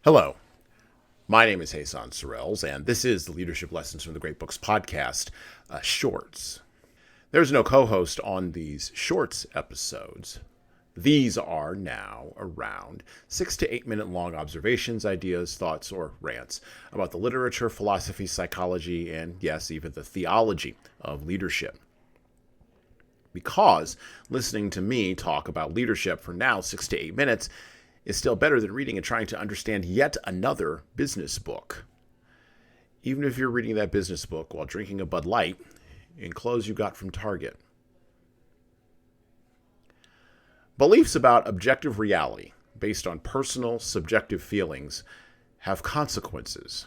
Hello, my name is Hasan Sorrells, and this is the Leadership Lessons from the Great Books podcast, Shorts. There's no co-host on these Shorts episodes. These are now around 6 to 8 minute long observations, ideas, thoughts, or rants about the literature, philosophy, psychology, and yes, even the theology of leadership. Because listening to me talk about leadership for now 6 to 8 minutes is still better than reading and trying to understand yet another business book. Even if you're reading that business book while drinking a Bud Light in clothes you got from Target. Beliefs about objective reality based on personal, subjective feelings have consequences.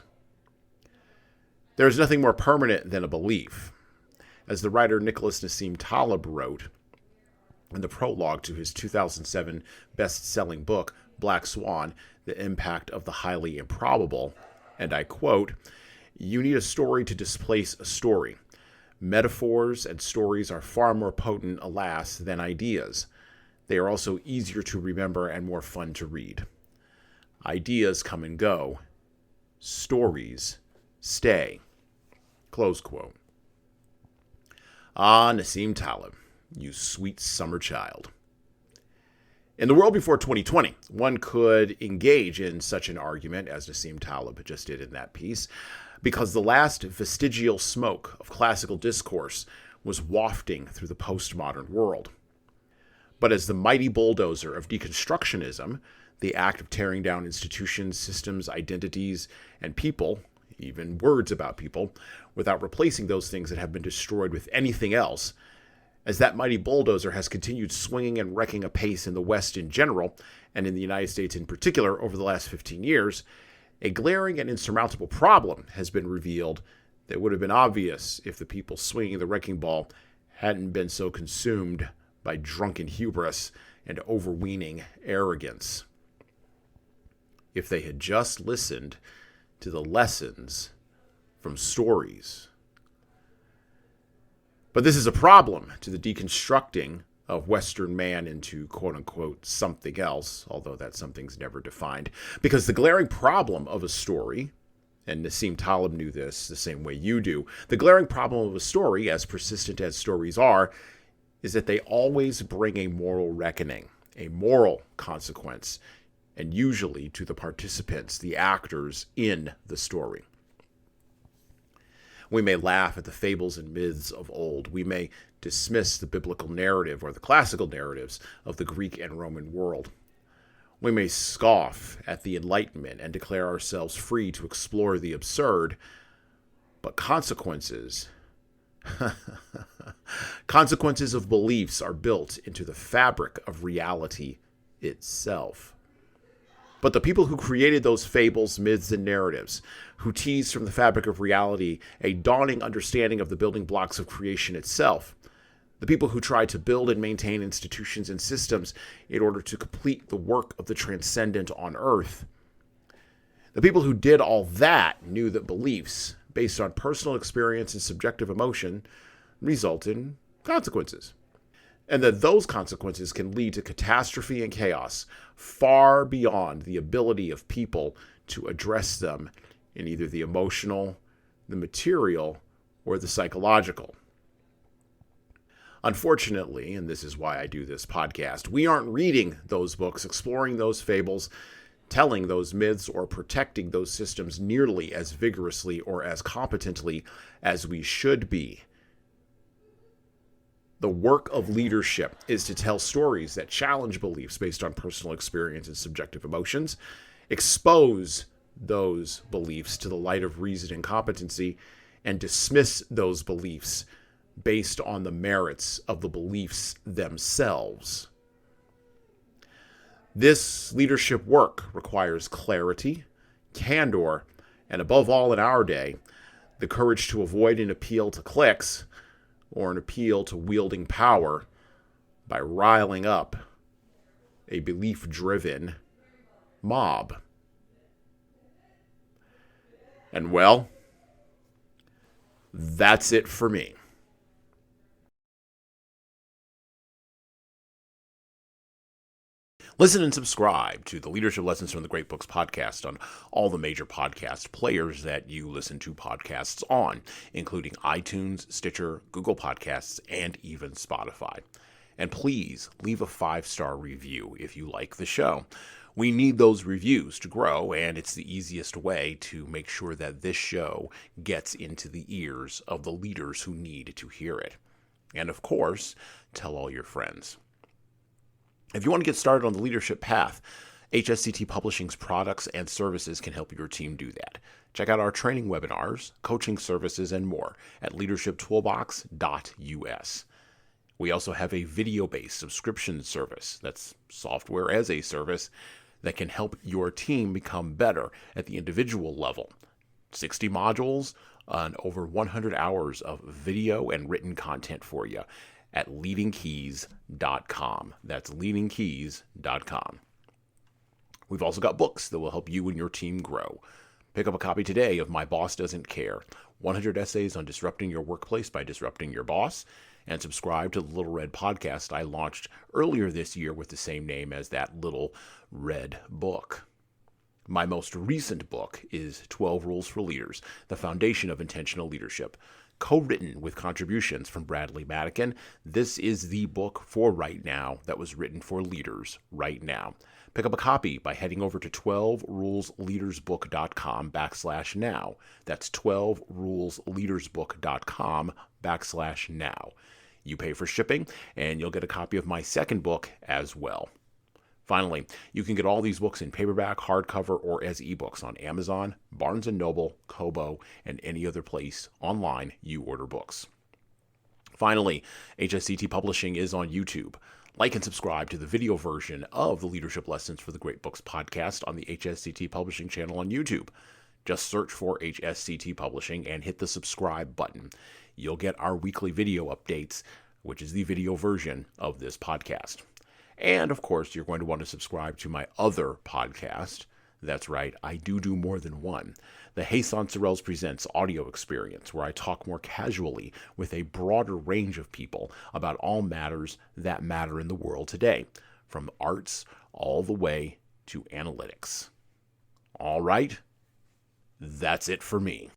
There is nothing more permanent than a belief. As the writer Nicholas Nassim Taleb wrote in the prologue to his 2007 best-selling book, Black Swan, The Impact of the Highly Improbable, and I quote, "You need a story to displace a story. Metaphors and stories are far more potent, alas, than ideas. They are also easier to remember and more fun to read. Ideas come and go. Stories stay." Close quote. Ah, Nassim Taleb, you sweet summer child. In the world before 2020, one could engage in such an argument as Nassim Taleb just did in that piece, because the last vestigial smoke of classical discourse was wafting through the postmodern world. But as the mighty bulldozer of deconstructionism, the act of tearing down institutions, systems, identities, and people, even words about people, without replacing those things that have been destroyed with anything else, as that mighty bulldozer has continued swinging and wrecking apace in the West in general, and in the United States in particular over the last 15 years, a glaring and insurmountable problem has been revealed that would have been obvious if the people swinging the wrecking ball hadn't been so consumed by drunken hubris and overweening arrogance. If they had just listened to the lessons from stories. But this is a problem to the deconstructing of Western man into quote-unquote something else, although that something's never defined, because the glaring problem of a story, and Nassim Taleb knew this the same way you do, the glaring problem of a story, as persistent as stories are, is that they always bring a moral reckoning, a moral consequence, and usually to the participants, the actors in the story. We may laugh at the fables and myths of old. We may dismiss the biblical narrative or the classical narratives of the Greek and Roman world. We may scoff at the Enlightenment and declare ourselves free to explore the absurd, but consequences of beliefs are built into the fabric of reality itself. But the people who created those fables, myths, and narratives, who teased from the fabric of reality a dawning understanding of the building blocks of creation itself, the people who tried to build and maintain institutions and systems in order to complete the work of the transcendent on earth, the people who did all that knew that beliefs, based on personal experience and subjective emotion, result in consequences. And that those consequences can lead to catastrophe and chaos far beyond the ability of people to address them in either the emotional, the material, or the psychological. Unfortunately, and this is why I do this podcast, we aren't reading those books, exploring those fables, telling those myths, or protecting those systems nearly as vigorously or as competently as we should be. The work of leadership is to tell stories that challenge beliefs based on personal experience and subjective emotions, expose those beliefs to the light of reason and competency, and dismiss those beliefs based on the merits of the beliefs themselves. This leadership work requires clarity, candor, and above all in our day, the courage to avoid an appeal to clicks or an appeal to wielding power by riling up a belief-driven mob. And well, that's it for me. Listen and subscribe to the Leadership Lessons from the Great Books podcast on all the major podcast players that you listen to podcasts on, including iTunes, Stitcher, Google Podcasts, and even Spotify. And please leave a 5-star review if you like the show. We need those reviews to grow, and it's the easiest way to make sure that this show gets into the ears of the leaders who need to hear it. And of course, tell all your friends. If you want to get started on the leadership path, HSCT Publishing's products and services can help your team do that. Check out our training webinars, coaching services, and more at leadershiptoolbox.us. We also have a video-based subscription service, that's software as a service, that can help your team become better at the individual level. 60 modules and over 100 hours of video and written content for you at LeadingKeys.com. That's LeadingKeys.com. We've also got books that will help you and your team grow. Pick up a copy today of My Boss Doesn't Care, 100 Essays on Disrupting Your Workplace by Disrupting Your Boss, and subscribe to the Little Red podcast I launched earlier this year with the same name as that Little Red book. My most recent book is 12 Rules for Leaders, the Foundation of Intentional Leadership. Co-written with contributions from Bradley Madigan, this is the book for right now that was written for leaders right now. Pick up a copy by heading over to 12rulesleadersbook.com/now. That's 12rulesleadersbook.com/now. You pay for shipping, and you'll get a copy of my second book as well. Finally, you can get all these books in paperback, hardcover, or as ebooks on Amazon, Barnes & Noble, Kobo, and any other place online you order books. Finally, HSCT Publishing is on YouTube. Like and subscribe to the video version of the Leadership Lessons for the Great Books podcast on the HSCT Publishing channel on YouTube. Just search for HSCT Publishing and hit the subscribe button. You'll get our weekly video updates, which is the video version of this podcast. And, of course, you're going to want to subscribe to my other podcast. That's right, I do more than one. The Hasan Sorrells Presents audio experience, where I talk more casually with a broader range of people about all matters that matter in the world today, from arts all the way to analytics. All right, that's it for me.